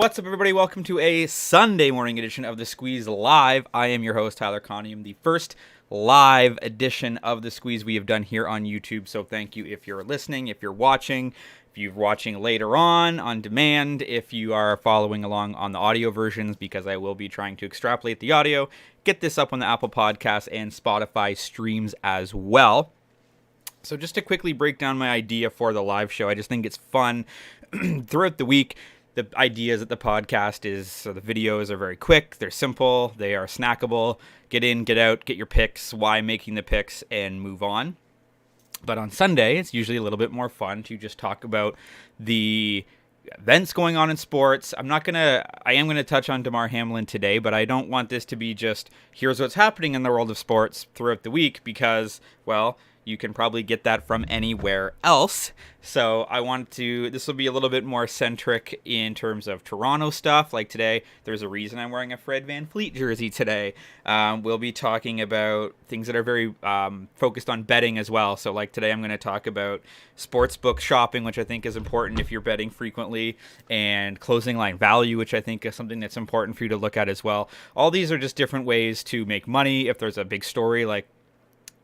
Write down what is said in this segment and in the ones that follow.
What's up, everybody? Welcome to a Sunday morning edition of The Squeeze Live. I am your host, Tyler Conium, the first live edition of The Squeeze we have done here on YouTube. So thank you if you're listening, if you're watching, if you're watching later on demand, if you are following along on the audio versions, because I will be trying to extrapolate the audio, get this up on the Apple Podcasts and Spotify streams as well. So just to quickly break down my idea for the live show, I just think it's fun throughout the week. The ideas at the podcast is, so the videos are very quick, they're simple, they are snackable, get in, get out, get your picks, why making the picks, and move on. But on Sunday, it's usually a little bit more fun to just talk about the events going on in sports. I am going to touch on Damar Hamlin today, but I don't want this to be just, here's what's happening in the world of sports throughout the week, because, well, you can probably get that from anywhere else. So this will be a little bit more centric in terms of Toronto stuff. Like today, there's a reason I'm wearing a Fred VanVleet jersey today. We'll be talking about things that are very focused on betting as well. So like today, I'm going to talk about SportsBook Shopping, which I think is important if you're betting frequently, and closing line value, which I think is something that's important for you to look at as well. All these are just different ways to make money. If there's a big story like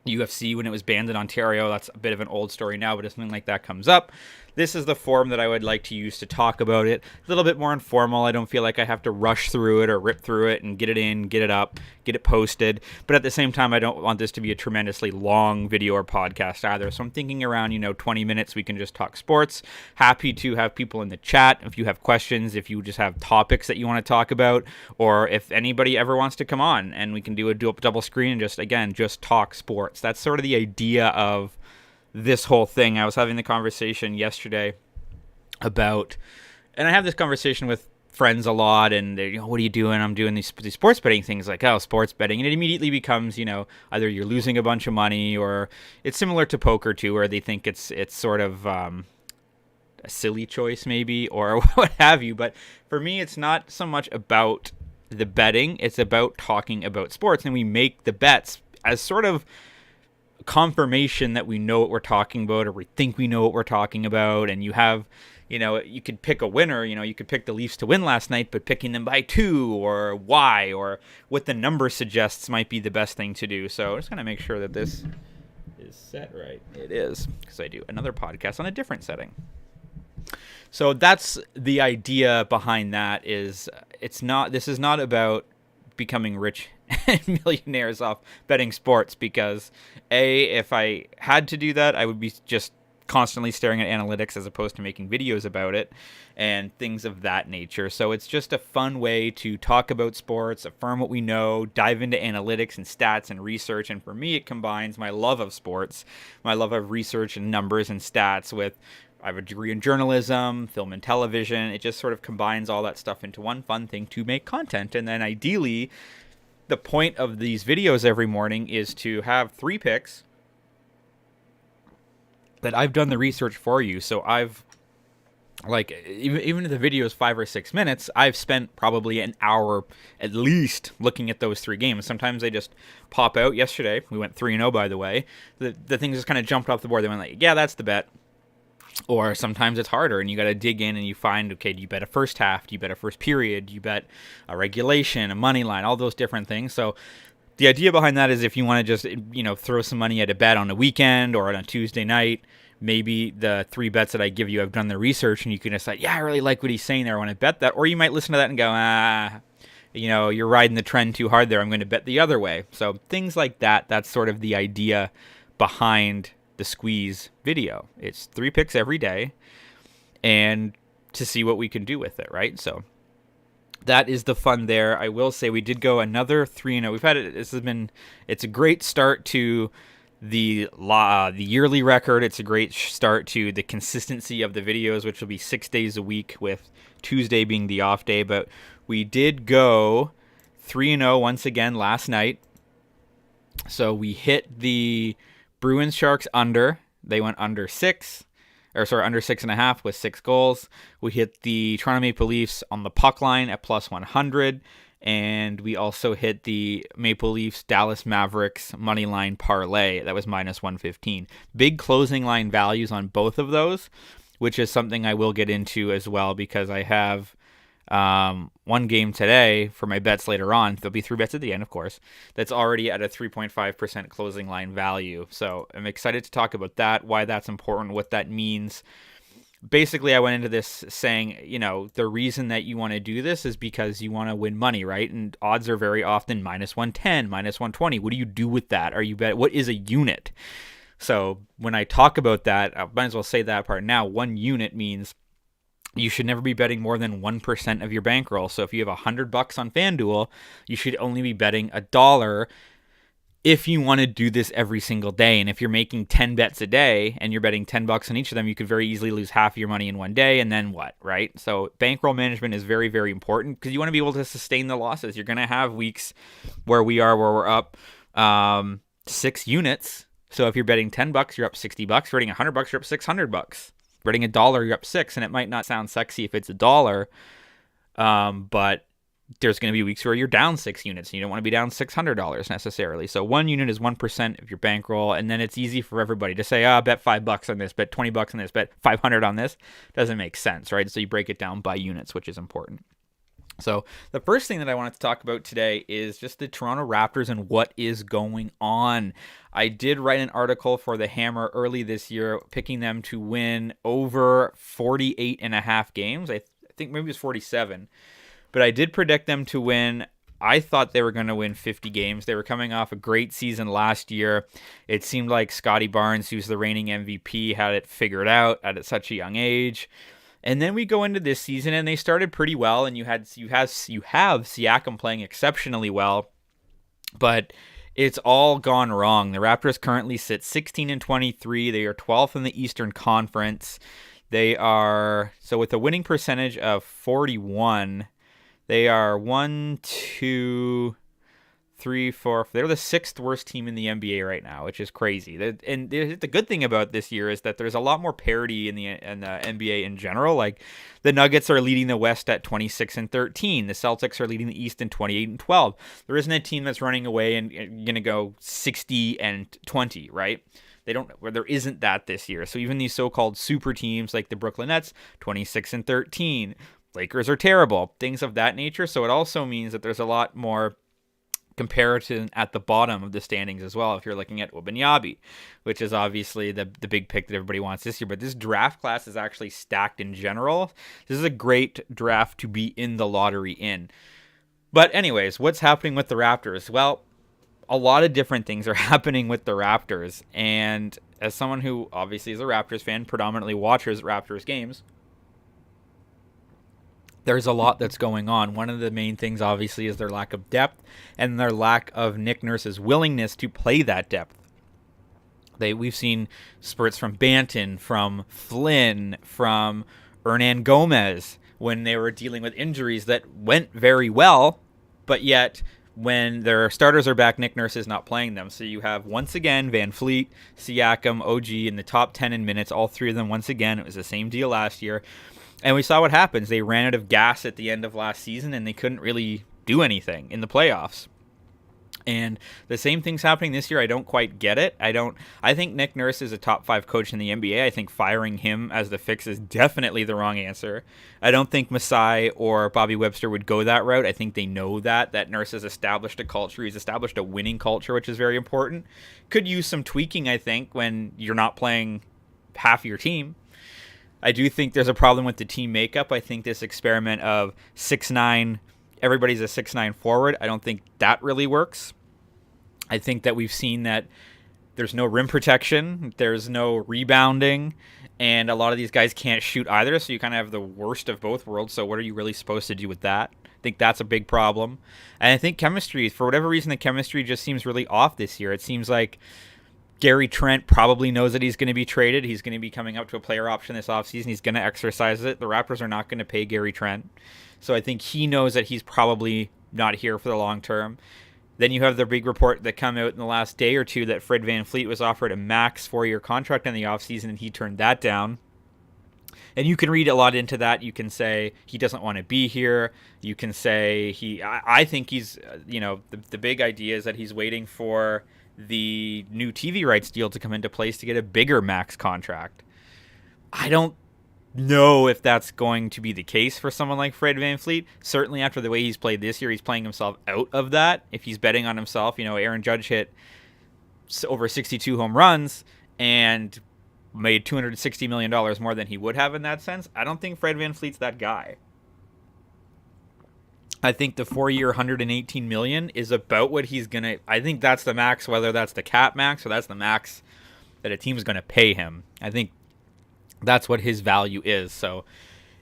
UFC when it was banned in Ontario, that's a bit of an old story now, but if something like that comes up, this is the forum that I would like to use to talk about it. A little bit more informal. I don't feel like I have to rush through it or rip through it and get it in, get it up, get it posted. But at the same time, I don't want this to be a tremendously long video or podcast either. So I'm thinking around, 20 minutes, we can just talk sports. Happy to have people in the chat if you have questions, if you just have topics that you want to talk about, or if anybody ever wants to come on and we can do a double screen and just talk sports. That's sort of the idea of this whole thing. I was having the conversation yesterday about, and I have this conversation with friends a lot, and they're, what are you doing? I'm doing these sports betting things, like, oh, sports betting, and it immediately becomes, either you're losing a bunch of money, or it's similar to poker too, where they think it's sort of a silly choice maybe, or what have you. But for me, it's not so much about the betting, it's about talking about sports, and we make the bets as sort of confirmation that we know what we're talking about, or we think we know what we're talking about. And you have, you could pick a winner, you could pick the Leafs to win last night, but picking them by 2 or why, or what the number suggests might be the best thing to do. So I'm just going to make sure that this is set right. It is, because I do another podcast on a different setting. So that's the idea behind that. This is not about becoming rich and millionaires off betting sports, because if I had to do that, I would be just constantly staring at analytics as opposed to making videos about it and things of that nature. So it's just a fun way to talk about sports, affirm what we know, dive into analytics and stats and research. And for me, it combines my love of sports, my love of research and numbers and stats with, I have a degree in journalism, film and television. It just sort of combines all that stuff into one fun thing to make content. And then ideally, the point of these videos every morning is to have 3 picks that I've done the research for you. So I've, even if the video is 5 or 6 minutes, I've spent probably an hour at least looking at those 3 games. Sometimes they just pop out. Yesterday, we went 3-0, by the way. The things just kind of jumped off the board. They went like, yeah, that's the bet. Or sometimes it's harder and you got to dig in and you find, okay, do you bet a first half? Do you bet a first period? Do you bet a regulation, a money line, all those different things? So the idea behind that is if you want to just, throw some money at a bet on a weekend or on a Tuesday night, maybe the 3 bets that I give you, I've done the research and you can decide, yeah, I really like what he's saying there. I want to bet that. Or you might listen to that and go, you're riding the trend too hard there. I'm going to bet the other way. So things like that, that's sort of the idea behind the Squeeze video. It's 3 picks every day and to see what we can do with it, right? So that is the fun there. I will say we did go another 3-0. It's a great start to the yearly record. It's a great start to the consistency of the videos, which will be 6 days a week, with Tuesday being the off day. But we did go 3-0 once again last night. So we hit the Bruins Sharks under. They went under 6.5 with 6 goals. We hit the Toronto Maple Leafs on the puck line at plus 100. And we also hit the Maple Leafs Dallas Mavericks money line parlay. That was minus 115. Big closing line values on both of those, which is something I will get into as well, because I have one game today for my bets later on. There'll be 3 bets at the end, of course. That's already at a 3.5% closing line value. So I'm excited to talk about that, why that's important, what that means. Basically, I went into this saying, the reason that you want to do this is because you want to win money, right? And odds are very often minus 110, minus 120. What do you do with that? What is a unit? So when I talk about that, I might as well say that part now. 1 unit means you should never be betting more than 1% of your bankroll. So if you have $100 on FanDuel, you should only be betting $1 if you want to do this every single day. And if you're making 10 bets a day and you're betting $10 on each of them, you could very easily lose half of your money in one day. And then what, right? So bankroll management is very, very important because you want to be able to sustain the losses. You're going to have weeks where we're up 6 units. So if you're betting $10, you're up $60. If you're betting $100, you're up $600. Betting $1, you're up $6, and it might not sound sexy if it's $1, but there's going to be weeks where you're down 6 units, and you don't want to be down $600 necessarily. So 1 unit is 1% of your bankroll, and then it's easy for everybody to say, bet $5 on this, bet $20 on this, bet $500 on this. Doesn't make sense, right? So you break it down by units, which is important. So the first thing that I wanted to talk about today is just the Toronto Raptors and what is going on. I did write an article for the Hammer early this year, picking them to win over 48.5 games. I think maybe it was 47. But I did predict them to win. I thought they were going to win 50 games. They were coming off a great season last year. It seemed like Scotty Barnes, who's the reigning MVP, had it figured out at such a young age. And then we go into this season, and they started pretty well, and you have Siakam playing exceptionally well, but it's all gone wrong. The Raptors currently sit 16-23. They are 12th in the Eastern Conference. They are, so with a winning percentage of 41, they are 1, 2, 3, 4. They're the 6th worst team in the NBA right now, which is crazy. And the good thing about this year is that there's a lot more parity in the NBA in general. Like the Nuggets are leading the West at 26-13. The Celtics are leading the East in 28-12. There isn't a team that's running away and going to go 60-20, right? There isn't that this year. So even these so-called super teams like the Brooklyn Nets, 26-13. Lakers are terrible. Things of that nature. So it also means that there's a lot more comparison at the bottom of the standings as well if you're looking at Wembanyama, which is obviously the big pick that everybody wants this year. But this draft class is actually stacked in general. This is a great draft to be in the lottery in. But anyways, what's happening with the Raptors? Well, a lot of different things are happening with the Raptors. And as someone who obviously is a Raptors fan, predominantly watches Raptors games, there's a lot that's going on. One of the main things, obviously, is their lack of depth and their lack of Nick Nurse's willingness to play that depth. We've seen spurts from Banton, from Flynn, from Hernan Gomez when they were dealing with injuries that went very well, but yet when their starters are back, Nick Nurse is not playing them. So you have, once again, Van Fleet, Siakam, OG in the top 10 in minutes, all 3 of them once again. It was the same deal last year. And we saw what happens. They ran out of gas at the end of last season, and they couldn't really do anything in the playoffs. And the same thing's happening this year. I don't quite get it. I think Nick Nurse is a top 5 coach in the NBA. I think firing him as the fix is definitely the wrong answer. I don't think Masai or Bobby Webster would go that route. I think they know that Nurse has established a culture. He's established a winning culture, which is very important. Could use some tweaking, I think, when you're not playing half your team. I do think there's a problem with the team makeup. I think this experiment of 6'9", everybody's a 6'9" forward, I don't think that really works. I think that we've seen that there's no rim protection, there's no rebounding, and a lot of these guys can't shoot either, so you kind of have the worst of both worlds. So what are you really supposed to do with that? I think that's a big problem. And I think chemistry, for whatever reason, the chemistry just seems really off this year. It seems like Gary Trent probably knows that he's going to be traded. He's going to be coming up to a player option this offseason. He's going to exercise it. The Raptors are not going to pay Gary Trent. So I think he knows that he's probably not here for the long term. Then you have the big report that come out in the last day or two that Fred VanVleet was offered a max 4-year contract in the offseason, and he turned that down. And you can read a lot into that. You can say he doesn't want to be here. You can say I think he's, the big idea is that he's waiting for the new TV rights deal to come into place to get a bigger max contract. I don't know if that's going to be the case for someone like Fred VanVleet. Certainly after the way he's played this year, he's playing himself out of that. If he's betting on himself, Aaron Judge hit over 62 home runs and made $260 million more than he would have in that sense. I don't think Fred VanVleet's that guy. I think the 4-year $118 million is about what he's going to... I think that's the max, whether that's the cap max or that's the max that a team's going to pay him. I think that's what his value is. So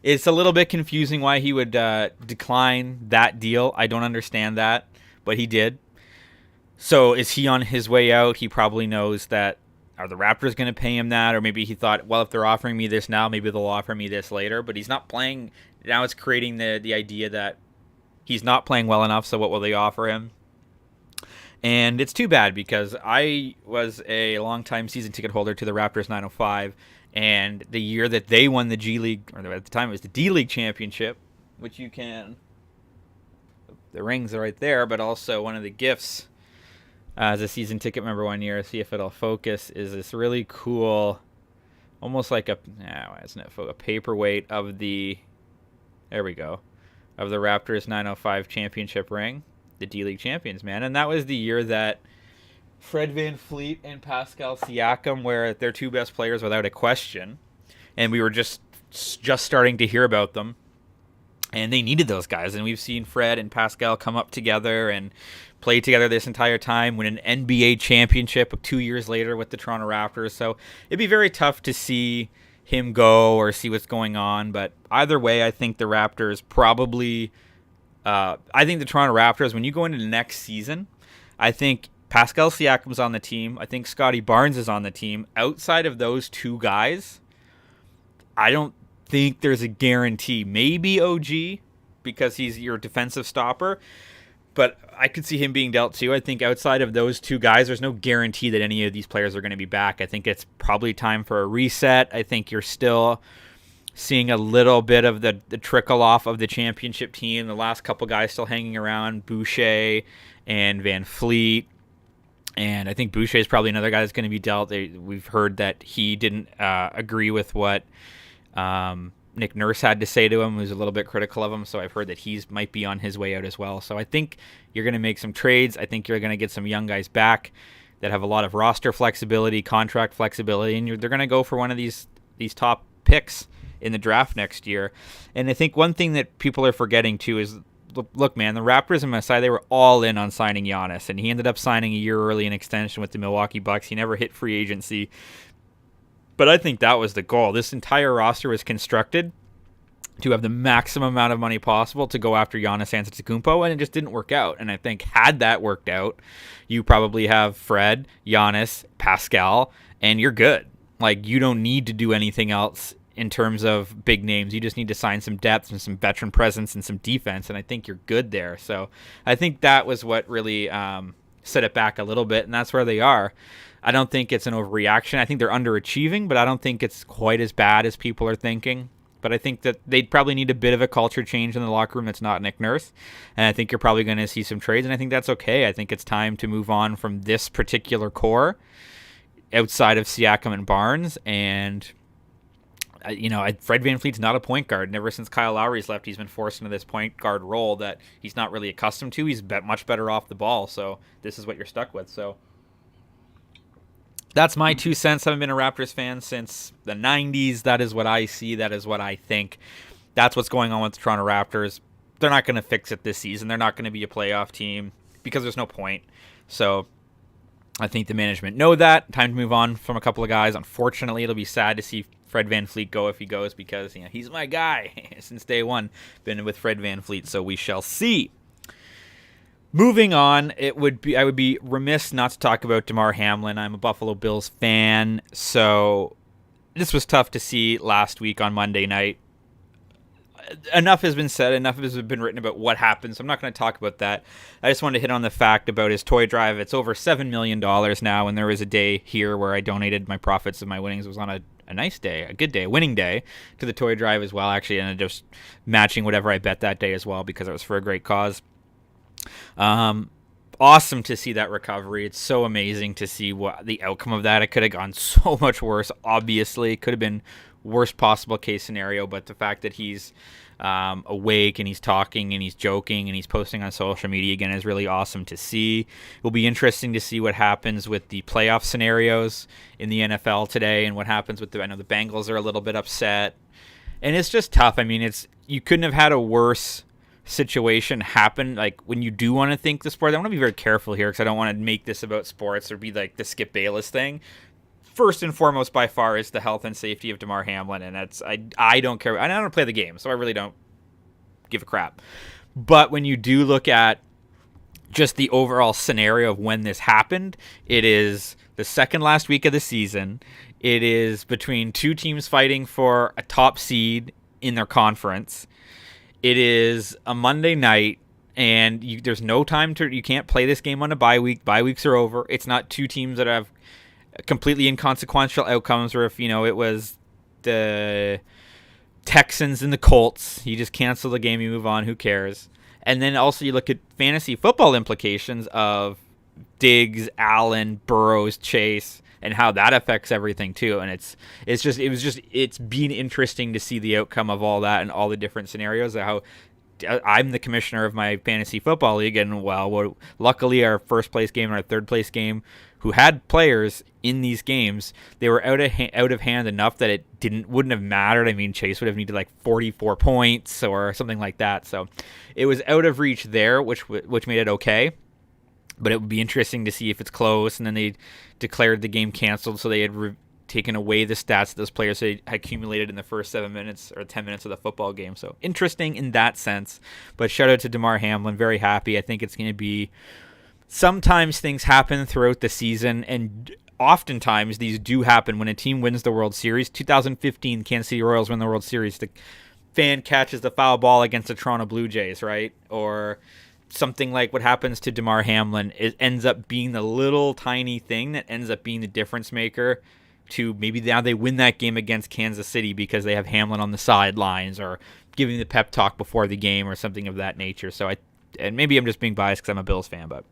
it's a little bit confusing why he would decline that deal. I don't understand that, but he did. So is he on his way out? He probably knows that. Are the Raptors going to pay him that? Or maybe he thought, well, if they're offering me this now, maybe they'll offer me this later. But he's not playing. Now it's creating the idea that he's not playing well enough, so what will they offer him? And it's too bad because I was a longtime season ticket holder to the Raptors 905. And the year that they won the G League, or at the time it was the D League championship, which you can... The rings are right there, but also one of the gifts as a season ticket member one year, see if it'll focus, is this really cool, almost like a paperweight of the, there we go, of the Raptors 905 championship ring, the D-League champions, man. And that was the year that Fred VanVleet and Pascal Siakam were their two best players without a question. And we were just starting to hear about them. And they needed those guys. And we've seen Fred and Pascal come up together and play together this entire time, win an NBA championship 2 years later with the Toronto Raptors. So it'd be very tough to see him go or see what's going on. But either way, I think the Raptors probably... I think the Toronto Raptors, when you go into the next season, I think Pascal Siakam's on the team. I think Scotty Barnes is on the team. Outside of those two guys, I don't think there's a guarantee. Maybe OG, because he's your defensive stopper. But I could see him being dealt too. I think outside of those two guys, there's no guarantee that any of these players are going to be back. I think it's probably time for a reset. I think you're still seeing a little bit of the trickle off of the championship team. The last couple guys still hanging around, Boucher and VanVleet. And I think Boucher is probably another guy that's going to be dealt. We've heard that he didn't agree with what Nick Nurse had to say to him. He was a little bit critical of him, so I've heard that he might be on his way out as well. So I think you're going to make some trades. I think you're going to get some young guys back that have a lot of roster flexibility, contract flexibility, and they're going to go for one of these top picks in the draft next year. And I think one thing that people are forgetting too is, look, man, the Raptors and Masai, they were all in on signing Giannis, and he ended up signing a year early an extension with the Milwaukee Bucks. He never hit free agency. But I think that was the goal. This entire roster was constructed to have the maximum amount of money possible to go after Giannis Antetokounmpo, and it just didn't work out. And I think had that worked out, you probably have Fred, Giannis, Pascal, and you're good. Like, you don't need to do anything else in terms of big names. You just need to sign some depth and some veteran presence and some defense, and I think you're good there. So I think that was what really set it back a little bit, and that's where they are. I don't think it's an overreaction. I think they're underachieving, but I don't think it's quite as bad as people are thinking. But I think that they'd probably need a bit of a culture change in the locker room that's not Nick Nurse. And I think you're probably going to see some trades, and I think that's okay. I think it's time to move on from this particular core outside of Siakam and Barnes. And, Fred VanVleet's not a point guard. And ever since Kyle Lowry's left, he's been forced into this point guard role that he's not really accustomed to. He's much better off the ball, so this is what you're stuck with. So that's my 2 cents. I haven't been a Raptors fan since the 90s. That is what I see. That is what I think. That's what's going on with the Toronto Raptors. They're not going to fix it this season. They're not going to be a playoff team because there's no point. So I think the management know that. Time to move on from a couple of guys. Unfortunately, it'll be sad to see Fred VanVleet go if he goes because he's my guy since day one. Been with Fred VanVleet, so we shall see. Moving on, I would be remiss not to talk about Damar Hamlin. I'm a Buffalo Bills fan, so this was tough to see last week on Monday night. Enough has been said, enough has been written about what happened, so I'm not going to talk about that. I just wanted to hit on the fact about his toy drive. It's over $7 million now, and there was a day here where I donated my profits of my winnings. It was on a nice day, a good day, a winning day to the toy drive as well, actually, and just matching whatever I bet that day as well because it was for a great cause. Awesome to see that recovery. It's so amazing to see what the outcome of that. It could have gone so much worse. Obviously, it could have been worst possible case scenario, but the fact that he's awake and he's talking and he's joking and he's posting on social media again is really awesome to see. It will be interesting to see what happens with the playoff scenarios in the NFL today and what happens with I know the Bengals are a little bit upset, and it's just tough. I mean, you couldn't have had a worse situation happen. Like, when you do want to think the sport, I want to be very careful here because I don't want to make this about sports or be like the Skip Bayless thing. First and foremost, by far, is the health and safety of Damar Hamlin, and I don't care. I don't play the game, so I really don't give a crap. But when you do look at just the overall scenario of when this happened, it is the second last week of the season. It is between two teams fighting for a top seed in their conference. It is a Monday night, and there's no time you can't play this game on a bye week. Bye weeks are over. It's not two teams that have completely inconsequential outcomes, or if it was the Texans and the Colts, you just cancel the game, you move on, who cares? And then also you look at fantasy football implications of Diggs, Allen, Burrows, Chase, and how that affects everything too. And it's been interesting to see the outcome of all that and all the different scenarios. How I'm the commissioner of my fantasy football league, and luckily our first place game and our third place game, who had players in these games, they were out of hand enough that it wouldn't have mattered. I mean, Chase would have needed like 44 points or something like that. So it was out of reach there, which made it okay. But it would be interesting to see if it's close. And then they declared the game canceled, so they had taken away the stats that those players had accumulated in the first 7 minutes or 10 minutes of the football game. So interesting in that sense. But shout out to Damar Hamlin. Very happy. I think it's going to be... Sometimes things happen throughout the season, and oftentimes these do happen when a team wins the World Series. 2015, Kansas City Royals win the World Series. The fan catches the foul ball against the Toronto Blue Jays, right? Or something like what happens to Damar Hamlin. It ends up being the little tiny thing that ends up being the difference maker to maybe now they win that game against Kansas City because they have Hamlin on the sidelines or giving the pep talk before the game or something of that nature. So and maybe I'm just being biased because I'm a Bills fan, but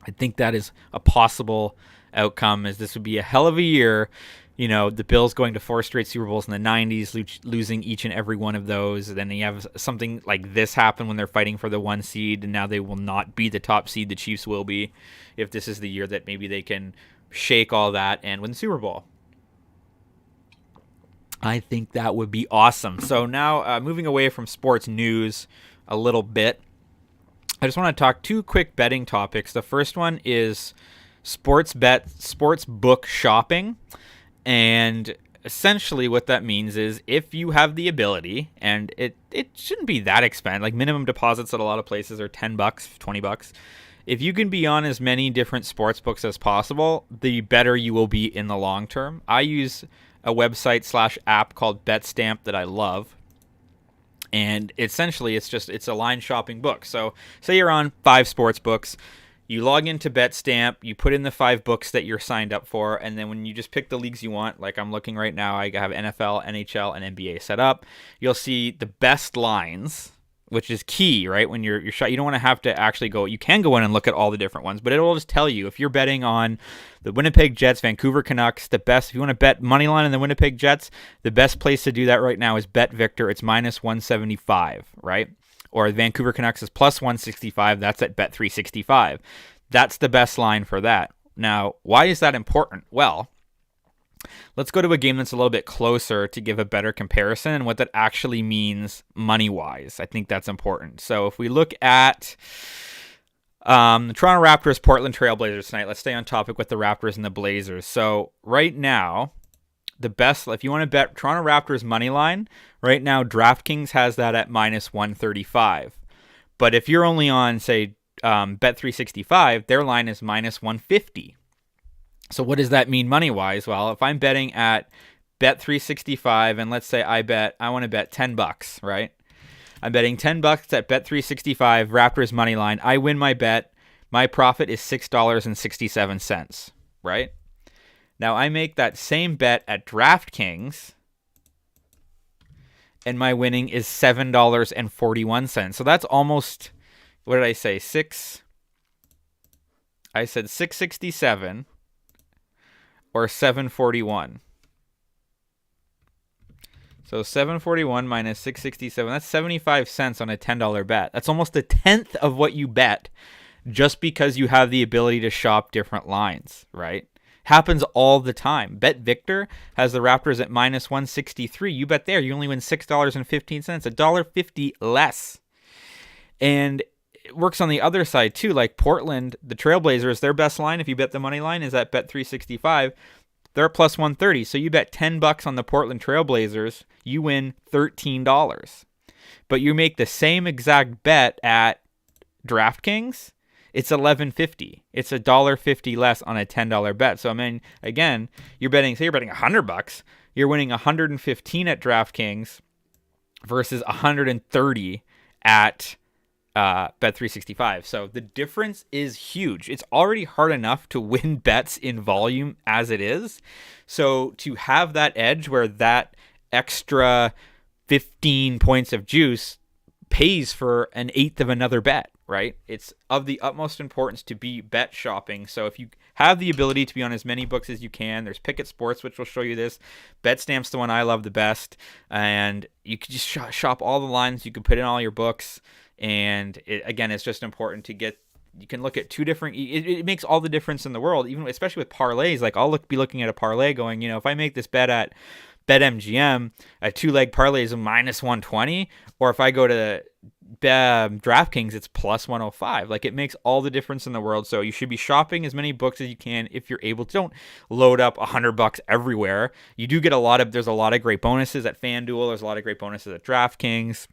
I think that is a possible outcome, as this would be a hell of a year. The Bills going to 4 straight Super Bowls in the 90s, losing each and every one of those. Then you have something like this happen when they're fighting for the 1 seed, and now they will not be the top seed. The Chiefs will be, if this is the year that maybe they can shake all that and win the Super Bowl. I think that would be awesome. So now moving away from sports news a little bit, I just want to talk 2 quick betting topics. The first one is SportsBook Shopping. And essentially what that means is if you have the ability, and it shouldn't be that expensive, like minimum deposits at a lot of places are $10, $20. If you can be on as many different sports books as possible, the better you will be in the long term. I use a website/app called BetStamp that I love. And essentially, it's a line shopping book. So say you're on 5 sports books, you log into BetStamp, you put in the 5 books that you're signed up for, and then when you just pick the leagues you want, like I'm looking right now, I have NFL, NHL, and NBA set up. You'll see the best lines, which is key, right? When you're shot, you don't want to have to actually go. You can go in and look at all the different ones, but it'll just tell you if you're betting on the Winnipeg Jets, Vancouver Canucks. The best, if you want to bet money line on the Winnipeg Jets, the best place to do that right now is Bet Victor. It's -175, right? Or Vancouver Canucks is +165. That's at Bet365. That's the best line for that. Now, why is that important? Well, let's go to a game that's a little bit closer to give a better comparison and what that actually means money-wise. I think that's important. So if we look at the Toronto Raptors, Portland Trail Blazers tonight, let's stay on topic with the Raptors and the Blazers. So right now, the best, if you want to bet Toronto Raptors money line, right now DraftKings has that at -135. But if you're only on, say, Bet365, their line is -150. So what does that mean money-wise? Well, if I'm betting at Bet365, and let's say I want to bet $10, right? I'm betting $10 at Bet365, Raptors money line. I win my bet. My profit is $6.67, right? Now I make that same bet at DraftKings, and my winning is $7.41. So that's almost, what did I say? I said 667 or 741. So 741 minus 667, that's 75 cents on a $10 bet. That's almost a tenth of what you bet just because you have the ability to shop different lines, right? Happens all the time. Bet Victor has the Raptors at minus 163. You bet there, you only win $6.15, $1.50 less. And it works on the other side too. Like Portland, the Trailblazers, their best line, if you bet the money line, is at bet 365. They're at plus 130. So you bet $10 on the Portland Trailblazers, you win $13. But you make the same exact bet at DraftKings, it's $11.50. It's $1.50 less on a $10 bet. So I mean, again, you're betting $100, you're winning $115 at DraftKings versus $130 at Bet365. So the difference is huge. It's already hard enough to win bets in volume as it is. So to have that edge where that extra 15 points of juice pays for an eighth of another bet, right? It's of the utmost importance to be bet shopping. So if you have the ability to be on as many books as you can, there's Pickett Sports, which will show you this. BetStamp's the one I love the best. And you can just shop all the lines. You can put in all your books. And again, it's just important to get, you can look at two different, it makes all the difference in the world, even especially with parlays. Like I'll be looking at a parlay going, if I make this bet at BetMGM, a 2-leg parlay is a minus 120, or if I go to DraftKings, it's plus 105. Like it makes all the difference in the world. So you should be shopping as many books as you can if you're able to. Don't load up $100 everywhere. You do get there's a lot of great bonuses at FanDuel. There's a lot of great bonuses at DraftKings.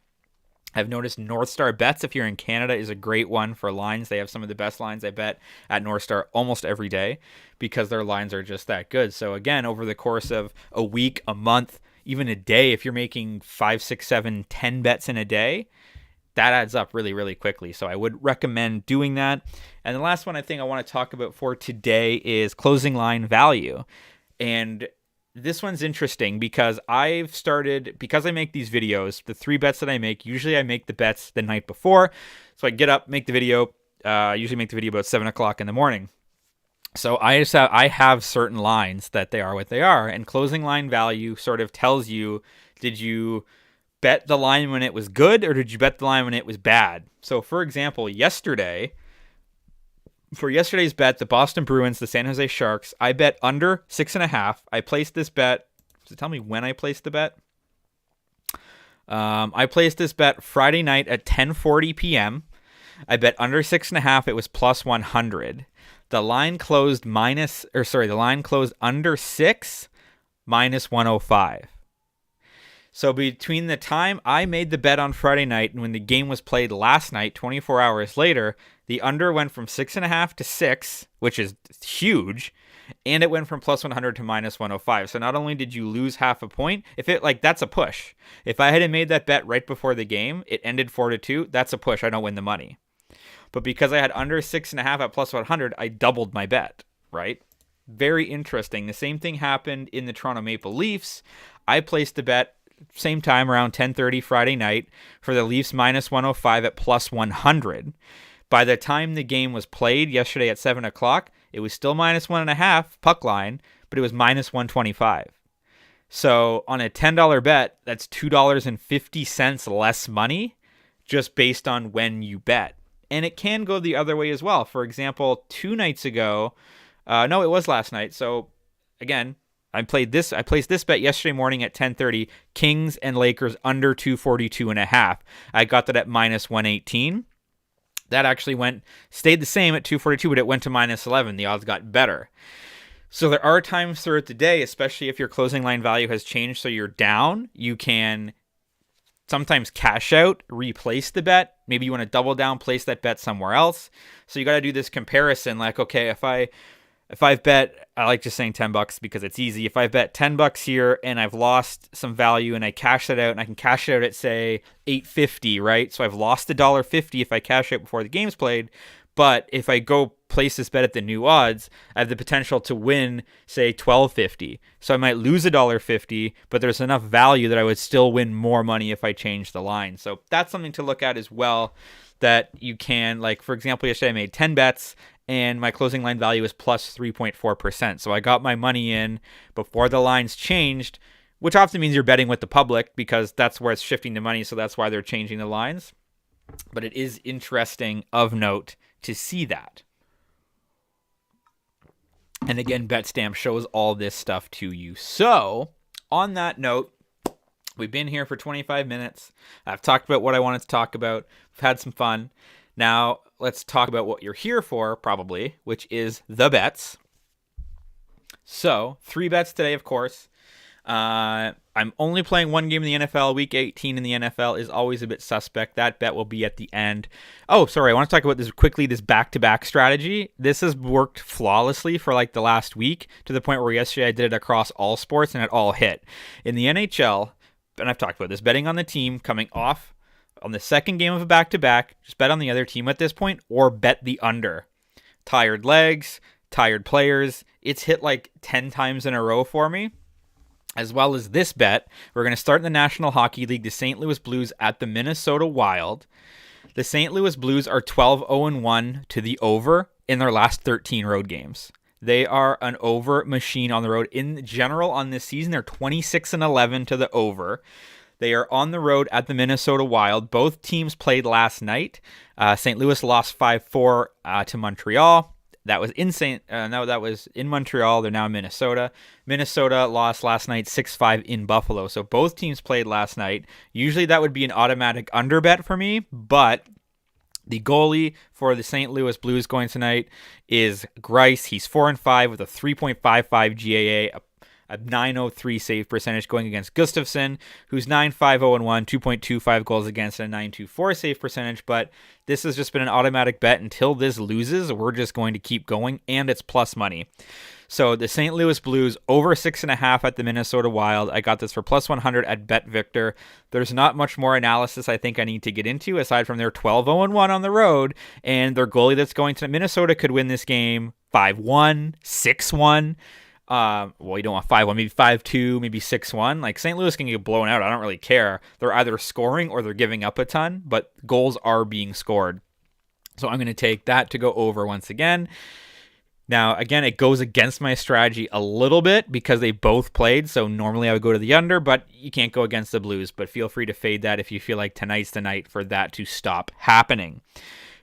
I've noticed North Star Bets, if you're in Canada, is a great one for lines. They have some of the best lines I bet at North Star almost every day because their lines are just that good. So again, over the course of a week, a month, even a day, if you're making 5, 6, 7, 10 bets in a day, that adds up really, really quickly. So I would recommend doing that. And the last one I think I want to talk about for today is closing line value. And this one's interesting because I make these videos, the 3 bets that I make, usually I make the bets the night before. So I get up, make the video, usually make the video about 7 o'clock in the morning. So I have certain lines that they are what they are. And closing line value sort of tells you, did you bet the line when it was good or did you bet the line when it was bad? So for example, for yesterday's bet, the Boston Bruins, the San Jose Sharks, I bet under 6.5. I placed this bet. So tell me when I placed the bet. I placed this bet Friday night at 10:40 p.m. I bet under 6.5. It was plus 100. The line closed under 6, minus 105. So between the time I made the bet on Friday night and when the game was played last night, 24 hours later, the under went from 6.5 to 6, which is huge, and it went from plus 100 to minus 105. So not only did you lose half a point, that's a push. If I had made that bet right before the game, it ended 4-2. That's a push. I don't win the money. But because I had under 6.5 at plus 100, I doubled my bet, right? Very interesting. The same thing happened in the Toronto Maple Leafs. I placed the bet same time around 10:30 Friday night for the Leafs minus 105 at plus 100. By the time the game was played yesterday at 7 o'clock, it was still minus 1.5 puck line, but it was minus 125. So on a $10 bet, that's $2.50 less money just based on when you bet. And it can go the other way as well. For example, 2 nights ago, it was last night. So again, I placed this bet yesterday morning at 10:30, Kings and Lakers under 242.5. I got that at minus 118. That actually stayed the same at 242, but it went to minus 11. The odds got better. So there are times throughout the day, especially if your closing line value has changed so you're down, you can sometimes cash out, replace the bet. Maybe you want to double down, place that bet somewhere else. So you got to do this comparison. Like, okay, if I've bet, I like just saying $10 because it's easy. If I bet $10 here and I've lost some value and I cash it out and I can cash it out at say $8.50, right? So I've lost $1.50 if I cash out before the game's played. But if I go place this bet at the new odds, I have the potential to win, say, $12.50. So I might lose $1.50, but there's enough value that I would still win more money if I change the line. So that's something to look at as well, that you can, like, for example, yesterday I made 10 bets and my closing line value is plus 3.4%. So I got my money in before the lines changed which often means you're betting with the public because that's where it's shifting the money. So that's why they're changing the lines. But it is interesting of note to see that. And again, BetStamp shows all this stuff to you. So on that note, we've been here for 25 minutes. I've talked about what I wanted to talk about. We've had some fun. Now let's talk about what you're here for, probably, which is the bets. So 3 bets today, of course. I'm only playing one game in the NFL. Week 18 in the NFL is always a bit suspect. That bet will be at the end. Oh, sorry. I want to talk about this quickly, this back-to-back strategy. This has worked flawlessly for like the last week to the point where yesterday I did it across all sports and it all hit. In the NHL, and I've talked about this, betting on the team coming off on the second game of a back-to-back, just bet on the other team at this point or bet the under. Tired legs, tired players. It's hit like 10 times in a row for me. As well as this bet, we're going to start in the National Hockey League, the St. Louis Blues at the Minnesota Wild. The St. Louis Blues are 12-0-1 to the over in their last 13 road games. They are an over machine on the road. In general, on this season, they're 26-11 to the over. They are on the road at the Minnesota Wild. Both teams played last night. St. Louis lost 5-4 to Montreal. That was that was in Montreal. They're now in Minnesota. Minnesota lost last night 6-5 in Buffalo. So both teams played last night. Usually that would be an automatic under bet for me, but the goalie for the St. Louis Blues going tonight is Greiss. He's 4-5 with a 3.55 GAA, a .903 save percentage going against Gustafsson, who's 9-5-0-1, 2.25 goals against, and a .924 save percentage. But this has just been an automatic bet until this loses. We're just going to keep going, and it's plus money. So the St. Louis Blues over 6.5 at the Minnesota Wild. I got this for plus 100 at BetVictor. There's not much more analysis I think I need to get into aside from their 12-0-1 on the road and their goalie that's going to Minnesota could win this game 5-1, 6-1. Well, you don't want 5-1, maybe 5-2, maybe 6-1. Like St. Louis can get blown out. I don't really care. They're either scoring or they're giving up a ton, but goals are being scored. So I'm going to take that to go over once again. Now, again, it goes against my strategy a little bit because they both played. So normally I would go to the under, but you can't go against the Blues. But feel free to fade that if you feel like tonight's the night for that to stop happening.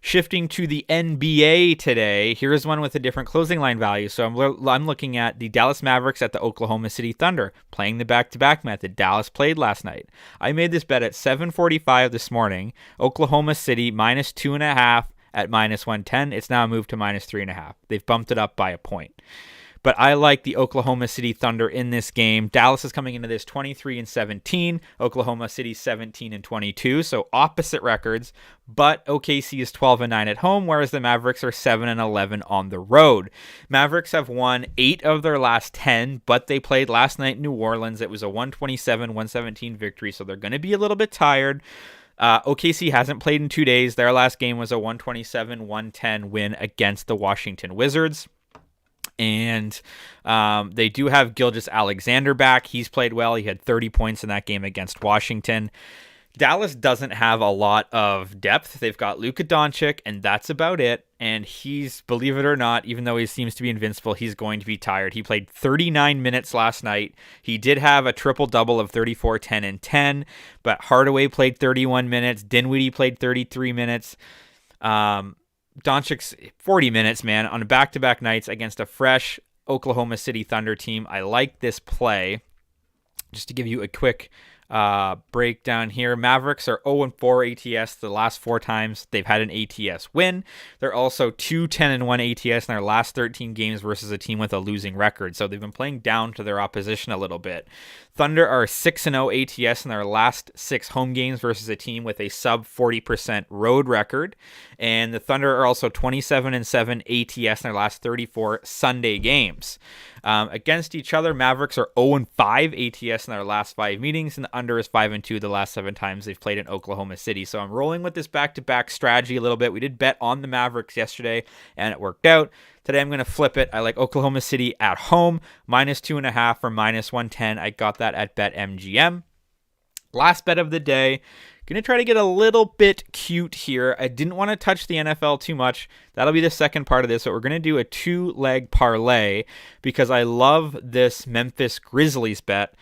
Shifting to the NBA today, here's one with a different closing line value. So I'm looking at the Dallas Mavericks at the Oklahoma City Thunder, playing the back-to-back method. Dallas played last night. I made this bet at 7:45 this morning. Oklahoma City minus 2.5 at minus 110. It's now moved to minus 3.5. They've bumped it up by a point. But I like the Oklahoma City Thunder in this game. Dallas is coming into this 23-17. Oklahoma City 17-22. So opposite records. But OKC is 12-9 at home, whereas the Mavericks are 7-11 on the road. Mavericks have won 8 of their last 10, but they played last night in New Orleans. It was a 127-117 victory, so they're going to be a little bit tired. OKC hasn't played in 2 days. Their last game was a 127-110 win against the Washington Wizards. And they do have Gilgeous-Alexander back. He's played well. He had 30 points in that game against Washington. Dallas doesn't have a lot of depth. They've got Luka Doncic, and that's about it. And he's, believe it or not, even though he seems to be invincible, he's going to be tired. He played 39 minutes last night. He did have a triple-double of 34, 10, and 10, but Hardaway played 31 minutes. Dinwiddie played 33 minutes. Doncic's 40 minutes, man, on back-to-back nights against a fresh Oklahoma City Thunder team. I like this play. Just to give you a quick breakdown here. Mavericks are 0-4 ATS the last 4 times they've had an ATS win. They're also 2-10-1 ATS in their last 13 games versus a team with a losing record. So they've been playing down to their opposition a little bit. Thunder are 6-0 ATS in their last 6 home games versus a team with a sub 40% road record. And the Thunder are also 27-7 ATS in their last 34 Sunday games. Against each other, Mavericks are 0-5 ATS in their last 5 meetings, and the under is 5-2 the last 7 times they've played in Oklahoma City. So I'm rolling with this back-to-back strategy a little bit. We did bet on the Mavericks yesterday, and it worked out. Today I'm going to flip it. I like Oklahoma City at home, minus 2.5 or minus 110. I got that at BetMGM. Last bet of the day. Going to try to get a little bit cute here. I didn't want to touch the NFL too much. That'll be the second part of this. So we're going to do a 2-leg parlay because I love this Memphis Grizzlies bet.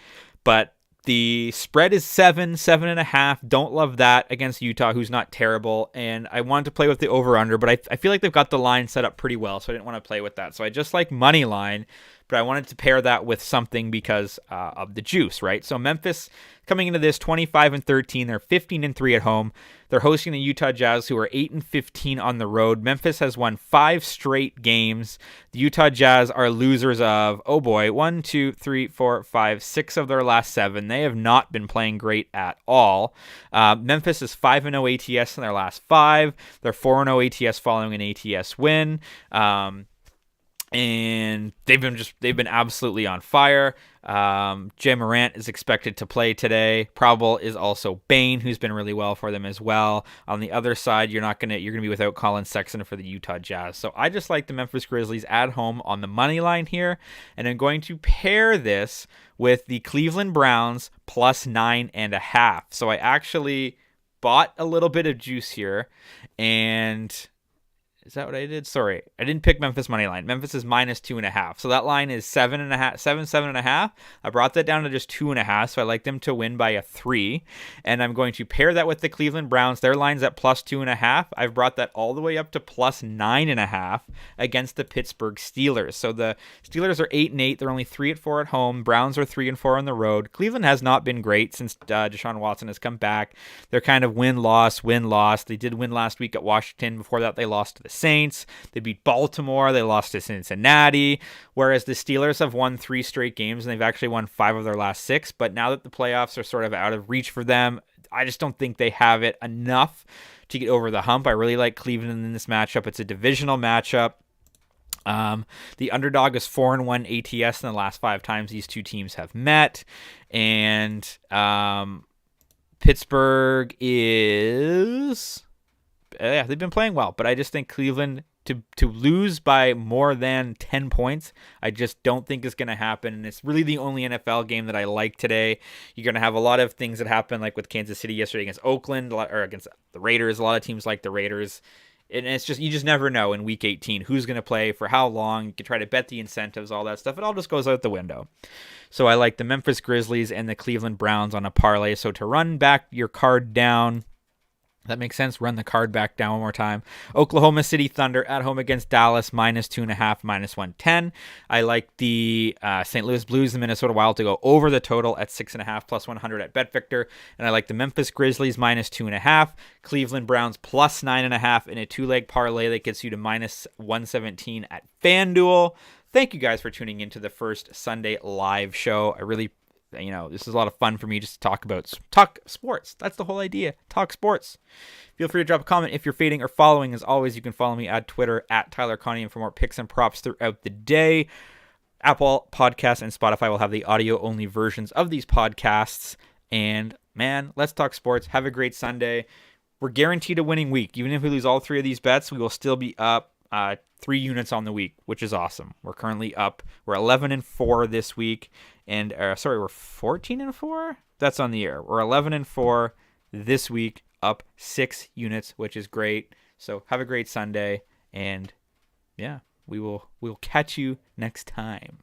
But the spread is 7.5. Don't love that against Utah, who's not terrible. And I wanted to play with the over-under, but I feel like they've got the line set up pretty well, so I didn't want to play with that. So I just like money line, but I wanted to pair that with something because of the juice, right? So Memphis coming into this 25-13, they're 15-3 at home. They're hosting the Utah Jazz, who are 8-15 on the road. Memphis has won 5 straight games. The Utah Jazz are losers of, 1, 2, 3, 4, 5, 6 of their last 7. They have not been playing great at all. Memphis is 5-0 ATS in their last 5. They're 4-0 ATS following an ATS win. And they've been absolutely on fire. Jay Morant is expected to play today. Probable is also Bane, who's been really well for them as well. On the other side, you're gonna be without Colin Sexton for the Utah Jazz. So I just like the Memphis Grizzlies at home on the money line here, and I'm going to pair this with the Cleveland Browns plus 9.5. So I actually bought a little bit of juice here, and is that what I did? Sorry, I didn't pick Memphis money line. Memphis is minus 2.5. So that line is 7.5. I brought that down to just 2.5. So I like them to win by a 3. And I'm going to pair that with the Cleveland Browns. Their line's at plus 2.5. I've brought that all the way up to plus 9.5 against the Pittsburgh Steelers. So the Steelers are 8-8. They're only 3-4 at home. Browns are 3-4 on the road. Cleveland has not been great since Deshaun Watson has come back. They're kind of win-loss. They did win last week at Washington. Before that, they lost to the Saints. They beat Baltimore. They lost to Cincinnati. Whereas the Steelers have won 3 straight games, and they've actually won 5 of their last 6. But now that the playoffs are sort of out of reach for them, I just don't think they have it enough to get over the hump. I really like Cleveland in this matchup. It's a divisional matchup. The underdog is 4-1 ATS in the last 5 times these two teams have met. And Pittsburgh is... yeah, they've been playing well, but I just think Cleveland to lose by more than 10 points, I just don't think is going to happen. And it's really the only NFL game that I like today. You're going to have a lot of things that happen, like with Kansas City yesterday against Oakland or against the Raiders. A lot of teams like the Raiders. And it's just, you just never know in week 18 who's going to play for how long. You can try to bet the incentives, all that stuff. It all just goes out the window. So I like the Memphis Grizzlies and the Cleveland Browns on a parlay. So to run back your card down, that makes sense. Run the card back down one more time. Oklahoma City Thunder at home against Dallas, minus 2.5, minus 110. I like the St. Louis Blues and Minnesota Wild to go over the total at 6.5, plus 100 at BetVictor. And I like the Memphis Grizzlies minus 2.5, Cleveland Browns plus 9.5 in a 2-leg parlay that gets you to minus 117 at FanDuel. Thank you guys for tuning into the first Sunday live show. I really this is a lot of fun for me just to talk sports. That's the whole idea. Talk sports. Feel free to drop a comment if you're fading or following. As always, you can follow me at Twitter at Tyler Connie for more picks and props throughout the day. Apple Podcasts and Spotify will have the audio-only versions of these podcasts. And, man, let's talk sports. Have a great Sunday. We're guaranteed a winning week. Even if we lose all 3 of these bets, we will still be up 3 units on the week, which is awesome. We're currently up. We're 11-4 this week. And we're 14-4. That's on the air. We're 11-4 this week, up 6 units, which is great. So have a great Sunday, and yeah, we'll catch you next time.